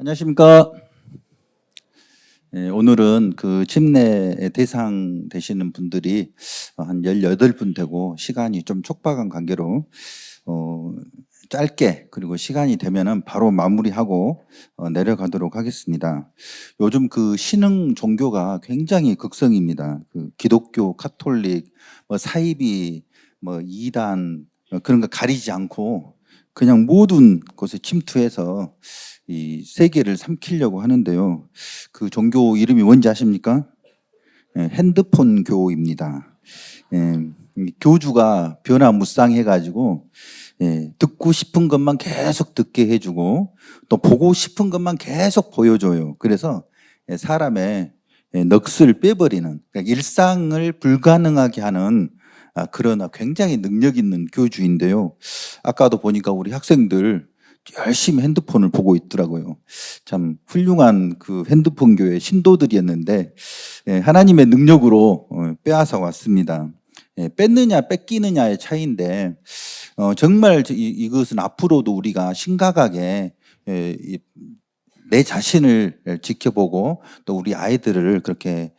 안녕하십니까. 오늘은 그 침례의 대상 되시는 분들이 한 18분 되고 시간이 좀 촉박한 관계로 짧게 그리고 시간이 되면은 바로 마무리하고 내려가도록 하겠습니다. 요즘 그 신흥 종교가 굉장히 극성입니다. 그 기독교, 카톨릭, 뭐 사이비, 뭐 이단 그런 거 가리지 않고 그냥 모든 곳에 침투해서 이 세계를 삼키려고 하는데요. 그 종교 이름이 뭔지 아십니까? 핸드폰 교입니다. 이 교주가 변화무쌍해가지고 듣고 싶은 것만 계속 듣게 해주고 또 보고 싶은 것만 계속 보여줘요. 그래서 사람의 넋을 빼버리는, 그러니까 일상을 불가능하게 하는 그러나 굉장히 능력 있는 교주인데요. 아까도 보니까 우리 학생들 열심히 핸드폰을 보고 있더라고요. 참 훌륭한 그 핸드폰 교회 신도들이었는데 하나님의 능력으로 빼앗아 왔습니다. 뺐느냐 뺏기느냐의 차이인데 정말 이것은 앞으로도 우리가 심각하게 내 자신을 지켜보고 또 우리 아이들을 그렇게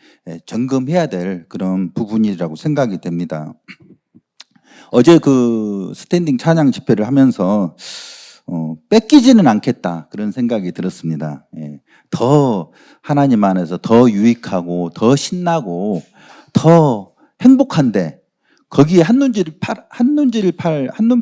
점검해야 될 그런 부분이라고 생각이 됩니다. 어제 그 스탠딩 찬양 집회를 하면서 뺏기지는 않겠다 그런 생각이 들었습니다. 더 하나님 안에서 더 유익하고 더 신나고 더 행복한데 거기에 한눈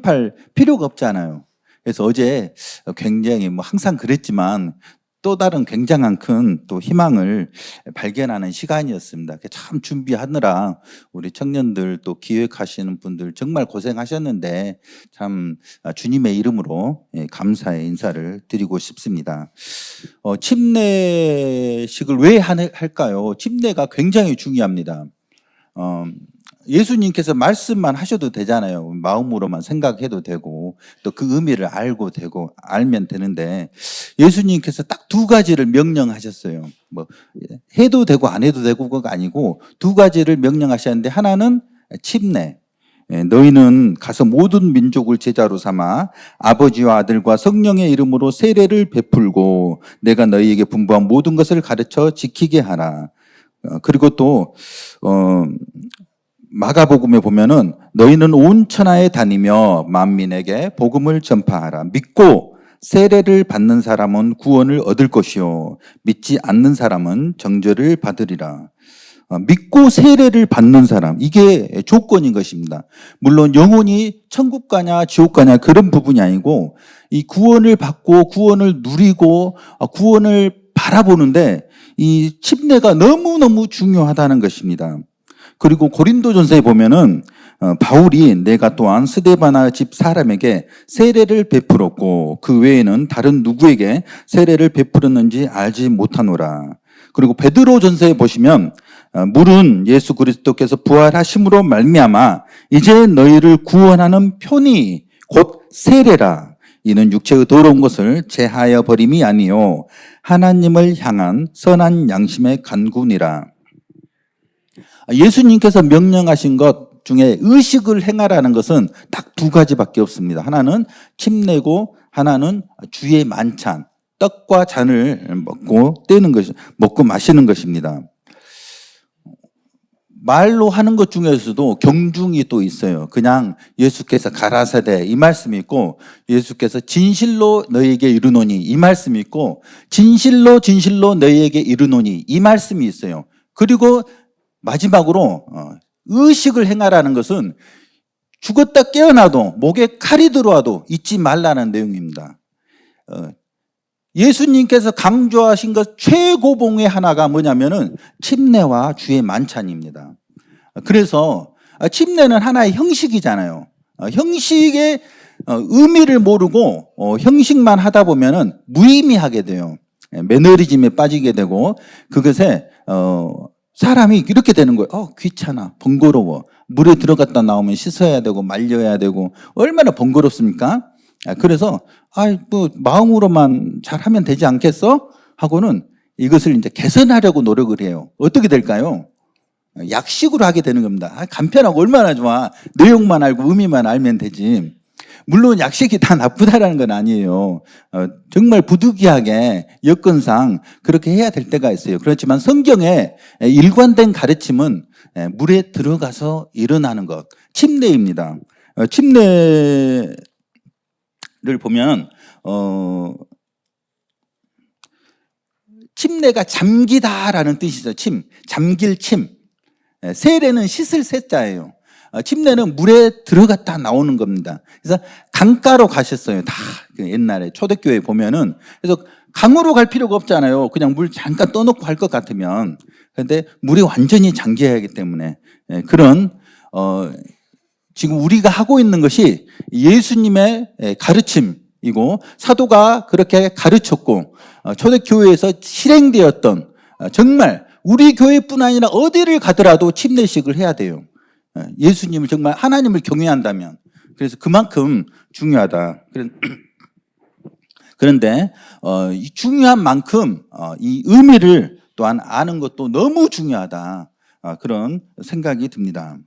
팔 필요가 없잖아요. 그래서 어제 굉장히 뭐 항상 그랬지만 또 다른 굉장한 큰 또 희망을 발견하는 시간이었습니다. 참 준비하느라 우리 청년들 또 기획하시는 분들 정말 고생하셨는데 참 주님의 이름으로 감사의 인사를 드리고 싶습니다. 침례식을 왜 할까요? 침례가 굉장히 중요합니다. 예수님께서 말씀만 하셔도 되잖아요. 마음으로만 생각해도 되고 또 그 의미를 알고 되고 알면 되는데 예수님께서 딱 두 가지를 명령하셨어요. 뭐 해도 되고 안 해도 되고가 아니고 두 가지를 명령하셨는데 하나는 침례. 너희는 가서 모든 민족을 제자로 삼아 아버지와 아들과 성령의 이름으로 세례를 베풀고 내가 너희에게 분부한 모든 것을 가르쳐 지키게 하라. 그리고 또 마가복음에 보면은 너희는 온 천하에 다니며 만민에게 복음을 전파하라. 믿고 세례를 받는 사람은 구원을 얻을 것이요 믿지 않는 사람은 정죄를 받으리라. 믿고 세례를 받는 사람, 이게 조건인 것입니다. 물론 영혼이 천국 가냐 지옥 가냐 그런 부분이 아니고 이 구원을 받고 구원을 누리고 구원을 바라보는데 이 침례가 너무너무 중요하다는 것입니다. 그리고 고린도전서에 보면은 바울이 내가 또한 스데바나 집 사람에게 세례를 베풀었고 그 외에는 다른 누구에게 세례를 베풀었는지 알지 못하노라. 그리고 베드로전서에 보시면 물은 예수 그리스도께서 부활하심으로 말미암아 이제 너희를 구원하는 편이 곧 세례라. 이는 육체의 더러운 것을 제하여 버림이 아니요 하나님을 향한 선한 양심의 간구니라. 예수님께서 명령하신 것 중에 의식을 행하라는 것은 딱 두 가지밖에 없습니다. 하나는 침례고 하나는 주의 만찬, 떡과 잔을 먹고 마시는 것입니다. 말로 하는 것 중에서도 경중이 또 있어요. 그냥 예수께서 가라사대 이 말씀이 있고 예수께서 진실로 너희에게 이르노니 이 말씀이 있고 진실로 너희에게 이르노니 이 말씀이 있어요. 그리고 마지막으로 의식을 행하라는 것은 죽었다 깨어나도 목에 칼이 들어와도 잊지 말라는 내용입니다. 예수님께서 강조하신 것 최고봉의 하나가 뭐냐면은 침례와 주의 만찬입니다. 그래서 침례는 하나의 형식이잖아요. 형식의 의미를 모르고 형식만 하다 보면은 무의미하게 돼요. 매너리즘에 빠지게 되고 그것에 사람이 이렇게 되는 거예요. 귀찮아, 번거로워. 물에 들어갔다 나오면 씻어야 되고 말려야 되고 얼마나 번거롭습니까? 그래서 뭐 마음으로만 잘하면 되지 않겠어? 하고는 이것을 이제 개선하려고 노력을 해요. 어떻게 될까요? 약식으로 하게 되는 겁니다. 간편하고 얼마나 좋아. 내용만 알고 의미만 알면 되지. 물론 약식이 다 나쁘다라는 건 아니에요. 정말 부득이하게 여건상 그렇게 해야 될 때가 있어요. 그렇지만 성경의 일관된 가르침은 물에 들어가서 일어나는 것, 침례입니다. 침례를 보면 침례가 잠기다라는 뜻이죠. 잠길 침. 세례는 씻을 세자예요. 침례는 물에 들어갔다 나오는 겁니다. 그래서 강가로 가셨어요. 다 옛날에 초대교회 보면은. 그래서 강으로 갈 필요가 없잖아요. 그냥 물 잠깐 떠놓고 할 것 같으면. 그런데 물이 완전히 잠겨야 하기 때문에 그런 지금 우리가 하고 있는 것이 예수님의 가르침이고 사도가 그렇게 가르쳤고 초대교회에서 실행되었던 정말 우리 교회뿐 아니라 어디를 가더라도 침례식을 해야 돼요. 예수님을 정말 하나님을 경외한다면. 그래서 그만큼 중요하다. 그런데 이 중요한 만큼 이 의미를 또한 아는 것도 너무 중요하다. 그런 생각이 듭니다.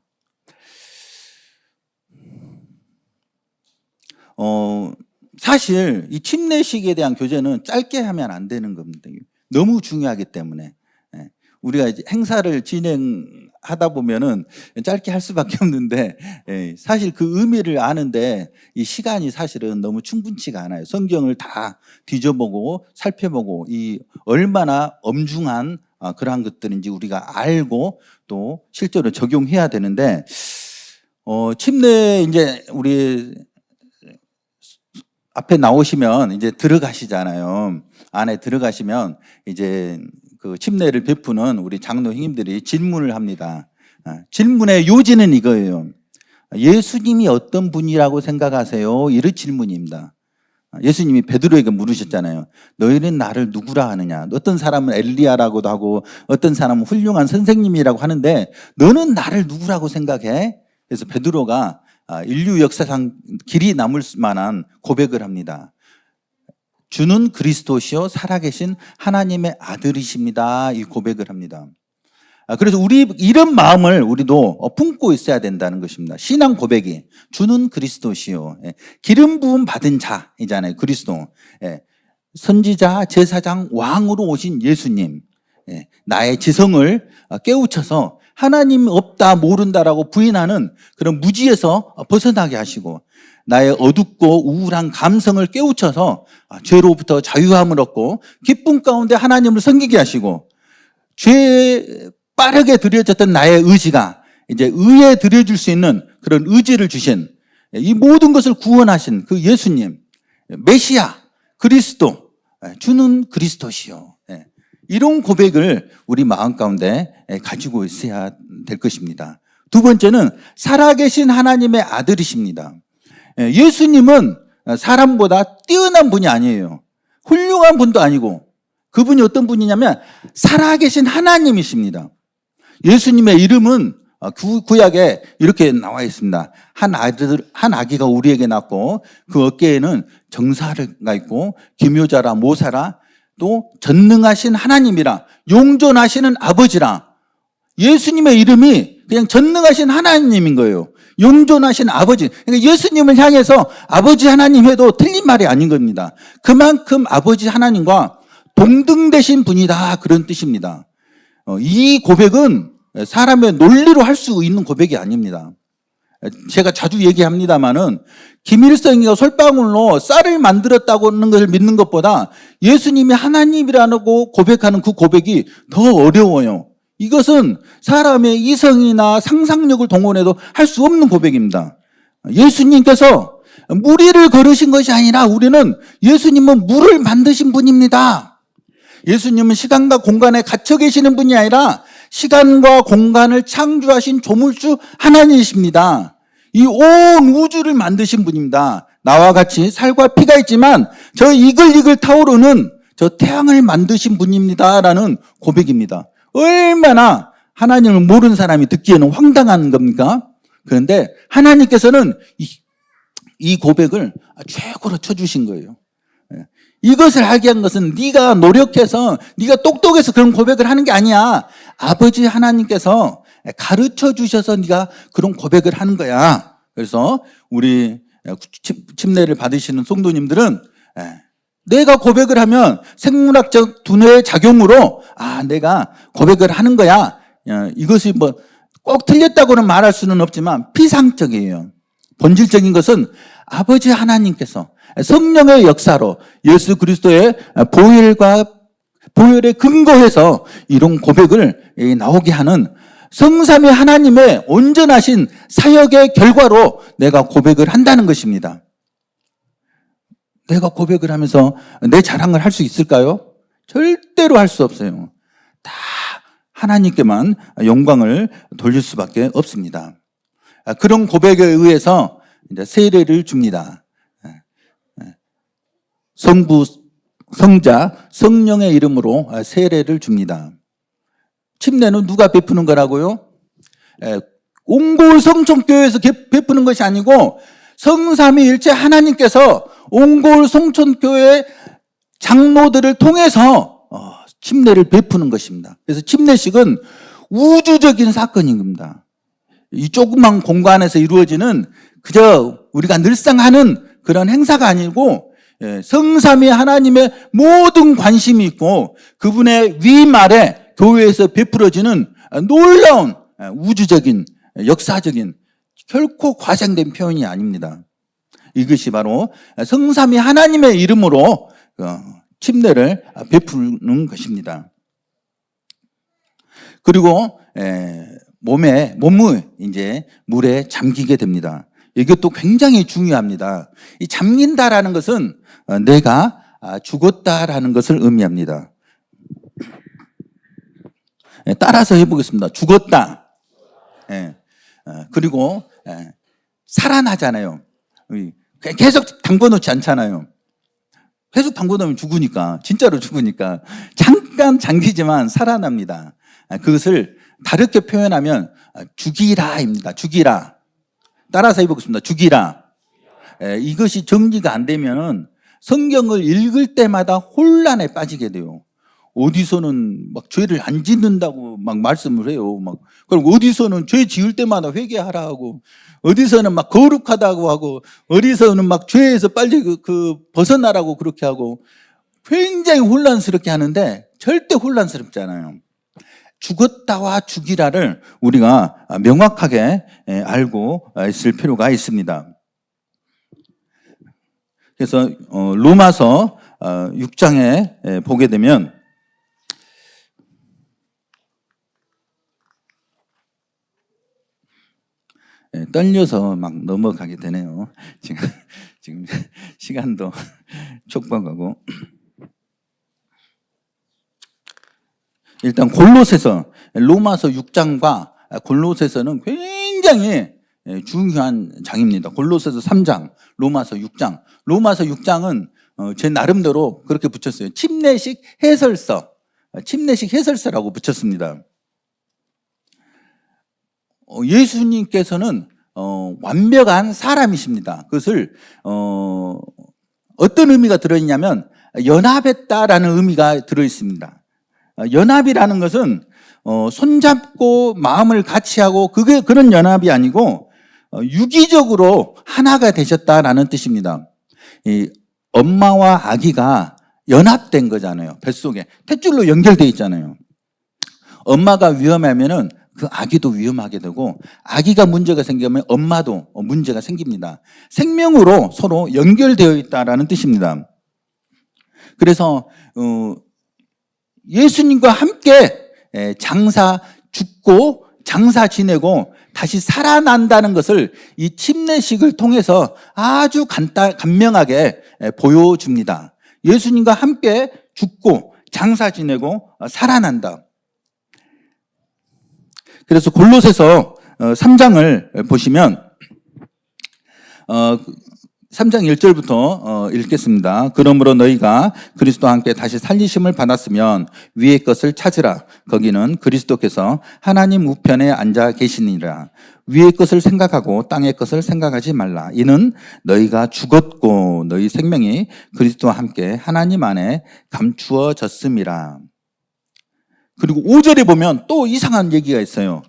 사실 이 침례식에 대한 교제는 짧게 하면 안 되는 겁니다. 너무 중요하기 때문에. 우리가 이제 행사를 진행하다 보면은 짧게 할 수밖에 없는데 사실 그 의미를 아는데 이 시간이 사실은 너무 충분치가 않아요. 성경을 다 뒤져보고 살펴보고 이 얼마나 엄중한 그러한 것들인지 우리가 알고 또 실제로 적용해야 되는데 침례 이제 우리 앞에 나오시면 이제 들어가시잖아요. 안에 들어가시면 이제 그 침례를 베푸는 우리 장로 형님들이 질문을 합니다. 질문의 요지는 이거예요. 예수님이 어떤 분이라고 생각하세요? 이런 질문입니다. 예수님이 베드로에게 물으셨잖아요. 너희는 나를 누구라 하느냐? 어떤 사람은 엘리야라고도 하고 어떤 사람은 훌륭한 선생님이라고 하는데 너는 나를 누구라고 생각해? 그래서 베드로가 인류 역사상 길이 남을 만한 고백을 합니다. 주는 그리스도시요 살아계신 하나님의 아들이십니다. 이 고백을 합니다. 그래서 우리 이런 마음을 우리도 품고 있어야 된다는 것입니다. 신앙 고백이 주는 그리스도시요 기름 부음 받은 자이잖아요. 그리스도 선지자, 제사장, 왕으로 오신 예수님 나의 지성을 깨우쳐서 하나님 없다 모른다라고 부인하는 그런 무지에서 벗어나게 하시고 나의 어둡고 우울한 감성을 깨우쳐서 죄로부터 자유함을 얻고 기쁨 가운데 하나님을 섬기게 하시고 죄에 빠르게 들여졌던 나의 의지가 이제 의에 들여줄 수 있는 그런 의지를 주신 이 모든 것을 구원하신 그 예수님 메시아 그리스도 주는 그리스도시요 이런 고백을 우리 마음 가운데 가지고 있어야 될 것입니다. 두 번째는 살아계신 하나님의 아들이십니다. 예수님은 사람보다 뛰어난 분이 아니에요. 훌륭한 분도 아니고 그분이 어떤 분이냐면 살아계신 하나님이십니다. 예수님의 이름은 구약에 이렇게 나와 있습니다. 한 아기가 우리에게 낳고 그 어깨에는 정사가 있고 기묘자라 모사라 또 전능하신 하나님이라 용존하시는 아버지라. 예수님의 이름이 그냥 전능하신 하나님인 거예요. 용존하신 아버지. 그러니까 예수님을 향해서 아버지 하나님 해도 틀린 말이 아닌 겁니다. 그만큼 아버지 하나님과 동등되신 분이다 그런 뜻입니다. 이 고백은 사람의 논리로 할 수 있는 고백이 아닙니다. 제가 자주 얘기합니다마는 김일성이가 솔방울로 쌀을 만들었다고 하는 것을 믿는 것보다 예수님이 하나님이라고 고백하는 그 고백이 더 어려워요. 이것은 사람의 이성이나 상상력을 동원해도 할 수 없는 고백입니다. 예수님께서 무리를 걸으신 것이 아니라 우리는 예수님은 물을 만드신 분입니다. 예수님은 시간과 공간에 갇혀 계시는 분이 아니라 시간과 공간을 창조하신 조물주 하나님이십니다. 이 온 우주를 만드신 분입니다. 나와 같이 살과 피가 있지만 저 이글이글 타오르는 저 태양을 만드신 분입니다라는 고백입니다. 얼마나 하나님을 모르는 사람이 듣기에는 황당한 겁니까? 그런데 하나님께서는 이 고백을 최고로 쳐주신 거예요. 이것을 하게 한 것은 네가 노력해서 네가 똑똑해서 그런 고백을 하는 게 아니야. 아버지 하나님께서 가르쳐 주셔서 네가 그런 고백을 하는 거야. 그래서 우리 침례를 받으시는 성도님들은 내가 고백을 하면 생물학적 두뇌의 작용으로 내가 고백을 하는 거야. 이것이 뭐 꼭 틀렸다고는 말할 수는 없지만 피상적이에요. 본질적인 것은 아버지 하나님께서 성령의 역사로 예수 그리스도의 보혈에 근거해서 이런 고백을 나오게 하는 성삼위 하나님의 온전하신 사역의 결과로 내가 고백을 한다는 것입니다. 내가 고백을 하면서 내 자랑을 할 수 있을까요? 절대로 할 수 없어요. 다 하나님께만 영광을 돌릴 수밖에 없습니다. 그런 고백에 의해서 이제 세례를 줍니다. 성부, 성자, 성령의 이름으로 세례를 줍니다. 침례는 누가 베푸는 거라고요? 옹골 성촌교회에서 베푸는 것이 아니고 성삼위일체 하나님께서 옹골 성촌교회 장로들을 통해서 침례를 베푸는 것입니다. 그래서 침례식은 우주적인 사건인 겁니다. 이 조그만 공간에서 이루어지는 그저 우리가 늘상 하는 그런 행사가 아니고 성삼위 하나님의 모든 관심이 있고 그분의 위임 아래 교회에서 베풀어지는 놀라운 우주적인 역사적인 결코 과장된 표현이 아닙니다. 이것이 바로 성삼위 하나님의 이름으로 침례를 베푸는 것입니다. 그리고 몸을 이제 물에 잠기게 됩니다. 이것도 굉장히 중요합니다. 이 잠긴다라는 것은 내가 죽었다라는 것을 의미합니다. 따라서 해보겠습니다. 죽었다. 그리고 살아나잖아요. 계속 담궈놓지 않잖아요. 계속 담궈놓으면 죽으니까, 진짜로 죽으니까 잠깐 잠기지만 살아납니다. 그것을 다르게 표현하면 죽이라입니다. 죽이라. 따라서 해보겠습니다. 죽이라. 이것이 정리가 안 되면은 성경을 읽을 때마다 혼란에 빠지게 돼요. 어디서는 막 죄를 안 짓는다고 막 말씀을 해요. 그럼 어디서는 죄 지을 때마다 회개하라 하고, 어디서는 막 거룩하다고 하고, 어디서는 막 죄에서 빨리 벗어나라고 그렇게 하고, 굉장히 혼란스럽게 하는데 절대 혼란스럽지 않아요. 죽었다와 죽이라를 우리가 명확하게 알고 있을 필요가 있습니다. 그래서 로마서 6장에 보게 되면 떨려서 막 넘어가게 되네요. 지금 시간도 촉박하고. 일단 로마서 6장과 골로새서는 굉장히 중요한 장입니다. 골로새서 3장, 로마서 6장. 로마서 6장은 제 나름대로 그렇게 붙였어요. 침례식 해설서라고 붙였습니다. 예수님께서는 완벽한 사람이십니다. 그것을 어떤 의미가 들어있냐면 연합했다라는 의미가 들어있습니다. 연합이라는 것은 손잡고 마음을 같이 하고 그런 연합이 아니고 유기적으로 하나가 되셨다라는 뜻입니다. 이 엄마와 아기가 연합된 거잖아요. 뱃속에 탯줄로 연결되어 있잖아요. 엄마가 위험하면은 그 아기도 위험하게 되고, 아기가 문제가 생기면 엄마도 문제가 생깁니다. 생명으로 서로 연결되어 있다라는 뜻입니다. 그래서 예수님과 함께 장사 죽고 장사 지내고 다시 살아난다는 것을 이 침례식을 통해서 아주 간명하게 보여줍니다. 예수님과 함께 죽고 장사 지내고 살아난다. 그래서 골로새서 3장을 보시면 3장 1절부터 읽겠습니다. 그러므로 너희가 그리스도와 함께 다시 살리심을 받았으면 위의 것을 찾으라. 거기는 그리스도께서 하나님 우편에 앉아 계시니라. 위의 것을 생각하고 땅의 것을 생각하지 말라. 이는 너희가 죽었고 너희 생명이 그리스도와 함께 하나님 안에 감추어졌음이라. 그리고 5절에 보면 또 이상한 얘기가 있어요.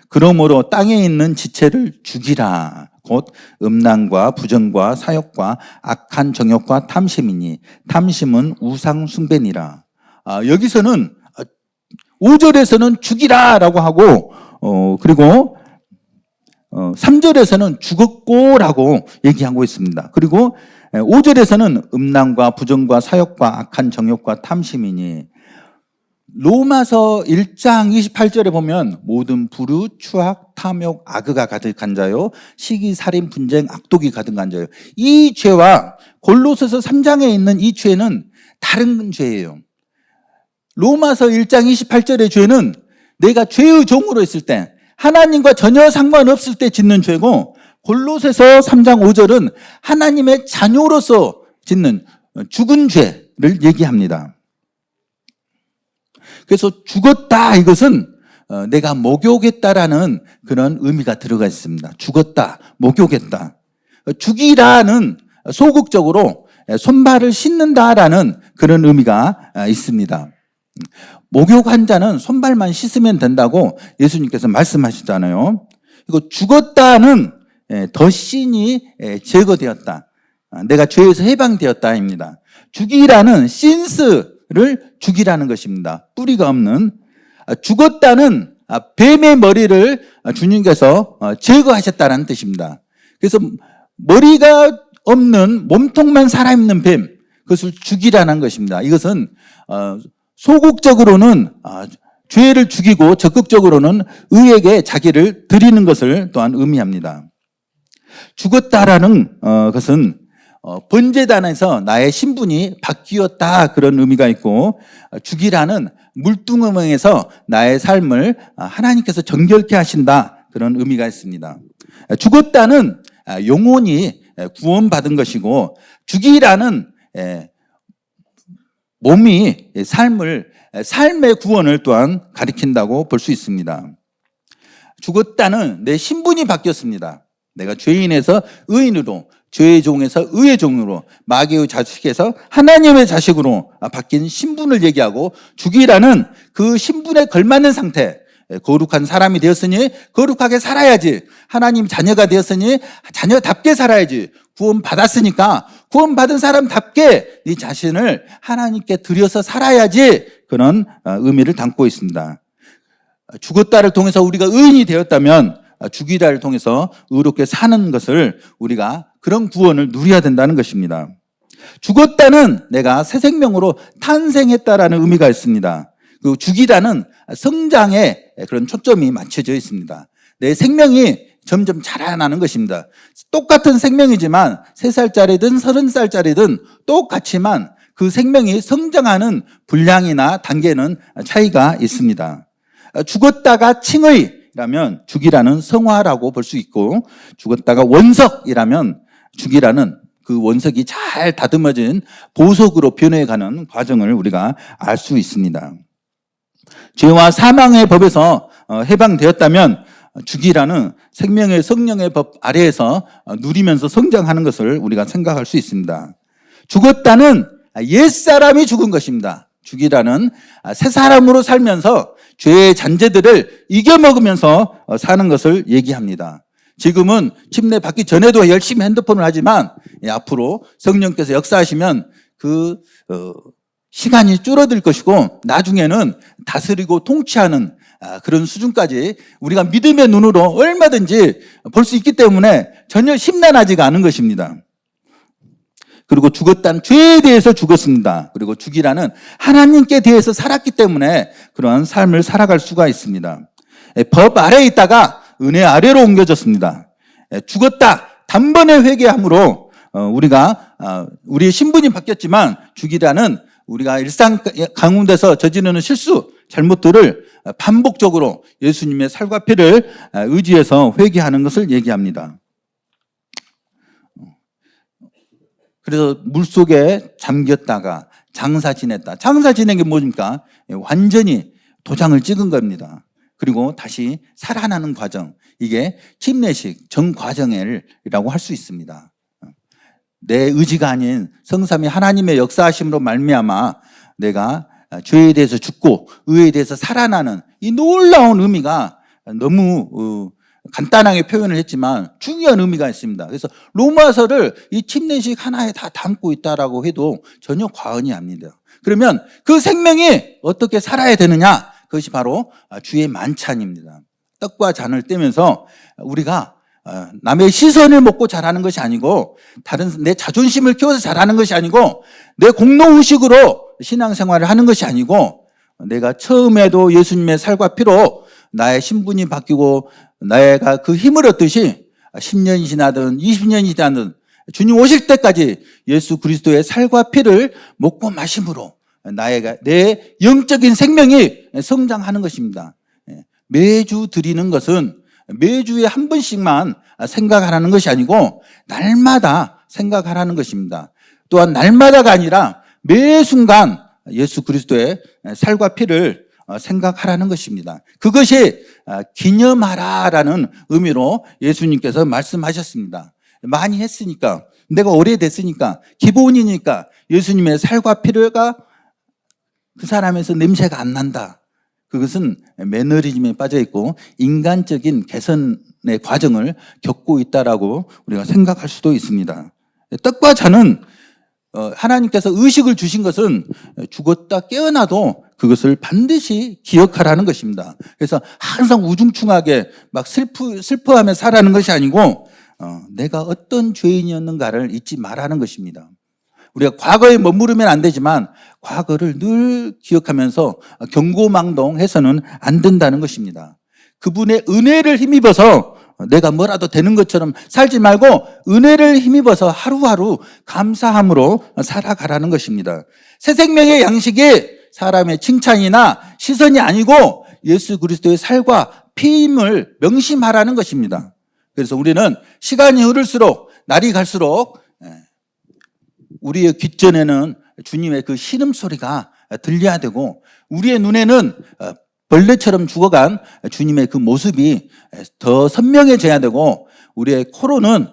그러므로 땅에 있는 지체를 죽이라. 곧 음란과 부정과 사욕과 악한 정욕과 탐심이니 탐심은 우상 숭배니라. 여기서는 5절에서는 죽이라 라고 하고 그리고 3절에서는 죽었고 라고 얘기하고 있습니다. 그리고 5절에서는 음란과 부정과 사욕과 악한 정욕과 탐심이니, 로마서 1장 28절에 보면 모든 불의, 추악, 탐욕, 악의가 가득한 자요, 시기, 살인, 분쟁, 악독이 가득한 자요. 이 죄와 골로새서 3장에 있는 이 죄는 다른 죄예요. 로마서 1장 28절의 죄는 내가 죄의 종으로 있을 때, 하나님과 전혀 상관없을 때 짓는 죄고, 골로새서 3장 5절은 하나님의 자녀로서 짓는 죽은 죄를 얘기합니다. 그래서 죽었다, 이것은 내가 목욕했다라는 그런 의미가 들어가 있습니다. 죽었다, 목욕했다. 죽이라는 소극적으로 손발을 씻는다라는 그런 의미가 있습니다. 목욕한 자는 손발만 씻으면 된다고 예수님께서 말씀하셨잖아요. 이거 죽었다는 더 신이 제거되었다, 내가 죄에서 해방되었다입니다. 죽이라는 신스를 죽이라는 것입니다. 뿌리가 없는. 죽었다는 뱀의 머리를 주님께서 제거하셨다는 뜻입니다. 그래서 머리가 없는 몸통만 살아있는 뱀, 그것을 죽이라는 것입니다. 이것은 소극적으로는 죄를 죽이고 적극적으로는 의에게 자기를 드리는 것을 또한 의미합니다. 죽었다라는 것은 번제단에서 나의 신분이 바뀌었다, 그런 의미가 있고, 죽이라는 물두멍에서 나의 삶을 하나님께서 정결케 하신다, 그런 의미가 있습니다. 죽었다는 영혼이 구원받은 것이고, 죽이라는 몸이 삶의 구원을 또한 가리킨다고 볼 수 있습니다. 죽었다는 내 신분이 바뀌었습니다. 내가 죄인에서 의인으로, 죄의 종에서 의의 종으로, 마귀의 자식에서 하나님의 자식으로 바뀐 신분을 얘기하고, 죽이라는 그 신분에 걸맞는 상태, 거룩한 사람이 되었으니 거룩하게 살아야지, 하나님 자녀가 되었으니 자녀답게 살아야지, 구원받았으니까 구원받은 사람답게 네 자신을 하나님께 드려서 살아야지, 그런 의미를 담고 있습니다. 죽었다를 통해서 우리가 의인이 되었다면 죽이다를 통해서 의롭게 사는 것을, 우리가 그런 구원을 누려야 된다는 것입니다. 죽었다는 내가 새 생명으로 탄생했다라는 의미가 있습니다. 그 죽이다는 성장에 그런 초점이 맞춰져 있습니다. 내 생명이 점점 자라나는 것입니다. 똑같은 생명이지만 3살짜리든 30살짜리든 똑같지만 그 생명이 성장하는 분량이나 단계는 차이가 있습니다. 죽었다가 칭의라면 죽이라는 성화라고 볼 수 있고, 죽었다가 원석이라면 죽이라는 그 원석이 잘 다듬어진 보석으로 변해가는 과정을 우리가 알 수 있습니다. 죄와 사망의 법에서 해방되었다면 죽이라는 생명의 성령의 법 아래에서 누리면서 성장하는 것을 우리가 생각할 수 있습니다. 죽었다는 옛사람이 죽은 것입니다. 죽이라는 새 사람으로 살면서 죄의 잔재들을 이겨먹으면서 사는 것을 얘기합니다. 지금은 침례 받기 전에도 열심히 핸드폰을 하지만 앞으로 성령께서 역사하시면 그 시간이 줄어들 것이고, 나중에는 다스리고 통치하는 그런 수준까지 우리가 믿음의 눈으로 얼마든지 볼 수 있기 때문에 전혀 심란하지가 않은 것입니다. 그리고 죽었다는 죄에 대해서 죽었습니다. 그리고 죽이라는 하나님께 대해서 살았기 때문에 그러한 삶을 살아갈 수가 있습니다. 법 아래에 있다가 은혜 아래로 옮겨졌습니다. 죽었다, 단번에 회개함으로 우리가 우리의 신분이 바뀌었지만, 죽이라는 우리가 일상 가운데서 저지르는 실수, 잘못들을 반복적으로 예수님의 살과 피를 의지해서 회개하는 것을 얘기합니다. 그래서 물속에 잠겼다가 장사 지냈다. 장사 지낸 게 뭡니까? 완전히 도장을 찍은 겁니다. 그리고 다시 살아나는 과정, 이게 침례식 정과정이라고 할 수 있습니다. 내 의지가 아닌 성삼위 하나님의 역사하심으로 말미암아 내가 죄에 대해서 죽고 의에 대해서 살아나는 이 놀라운 의미가 너무 간단하게 표현을 했지만 중요한 의미가 있습니다. 그래서 로마서를 이 침례식 하나에 다 담고 있다라고 해도 전혀 과언이 아닙니다. 그러면 그 생명이 어떻게 살아야 되느냐? 그것이 바로 주의 만찬입니다. 떡과 잔을 떼면서 우리가 남의 시선을 먹고 자라는 것이 아니고, 다른 내 자존심을 키워서 자라는 것이 아니고, 내 공로의식으로 신앙생활을 하는 것이 아니고, 내가 처음에도 예수님의 살과 피로 나의 신분이 바뀌고 내가 그 힘을 얻듯이 10년이 지나든 20년이 지나든 주님 오실 때까지 예수 그리스도의 살과 피를 먹고 마심으로 내 영적인 생명이 성장하는 것입니다. 매주 드리는 것은 매주에 한 번씩만 생각하라는 것이 아니고 날마다 생각하라는 것입니다. 또한 날마다가 아니라 매 순간 예수 그리스도의 살과 피를 생각하라는 것입니다. 그것이 기념하라라는 의미로 예수님께서 말씀하셨습니다. 많이 했으니까, 내가 오래됐으니까, 기본이니까 예수님의 살과 피가 그 사람에서 냄새가 안 난다. 그것은 매너리즘에 빠져 있고 인간적인 개선의 과정을 겪고 있다라고 우리가 생각할 수도 있습니다. 떡과 잔은 하나님께서 의식을 주신 것은 죽었다 깨어나도 그것을 반드시 기억하라는 것입니다. 그래서 항상 우중충하게 막 슬퍼하며 살아가는 것이 아니고 내가 어떤 죄인이었는가를 잊지 말라는 것입니다. 우리가 과거에 머무르면 안 되지만 과거를 늘 기억하면서 경고망동해서는 안 된다는 것입니다. 그분의 은혜를 힘입어서 내가 뭐라도 되는 것처럼 살지 말고 은혜를 힘입어서 하루하루 감사함으로 살아가라는 것입니다. 새 생명의 양식이 사람의 칭찬이나 시선이 아니고 예수 그리스도의 살과 피임을 명심하라는 것입니다. 그래서 우리는 시간이 흐를수록, 날이 갈수록 우리의 귓전에는 주님의 그 신음소리가 들려야 되고, 우리의 눈에는 벌레처럼 죽어간 주님의 그 모습이 더 선명해져야 되고, 우리의 코로는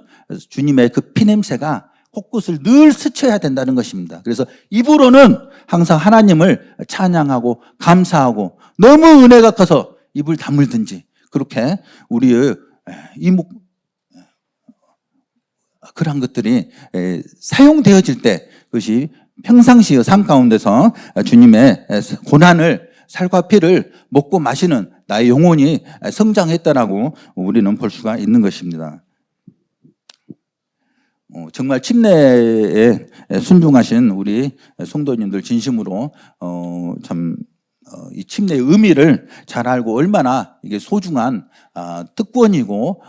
주님의 그 피냄새가 코끝을 늘 스쳐야 된다는 것입니다. 그래서 입으로는 항상 하나님을 찬양하고 감사하고, 너무 은혜가 커서 입을 다물든지 그렇게 우리의 그런 것들이 사용되어질 때 그것이 평상시의 삶 가운데서 주님의 고난을, 살과 피를 먹고 마시는 나의 영혼이 성장했다라고 우리는 볼 수가 있는 것입니다. 정말 침례에 순종하신 우리 성도님들 진심으로 이 침례의 의미를 잘 알고 얼마나 이게 소중한 특권이고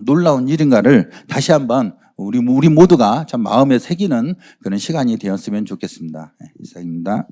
놀라운 일인가를 다시 한번 우리 모두가 참 마음에 새기는 그런 시간이 되었으면 좋겠습니다. 이상입니다.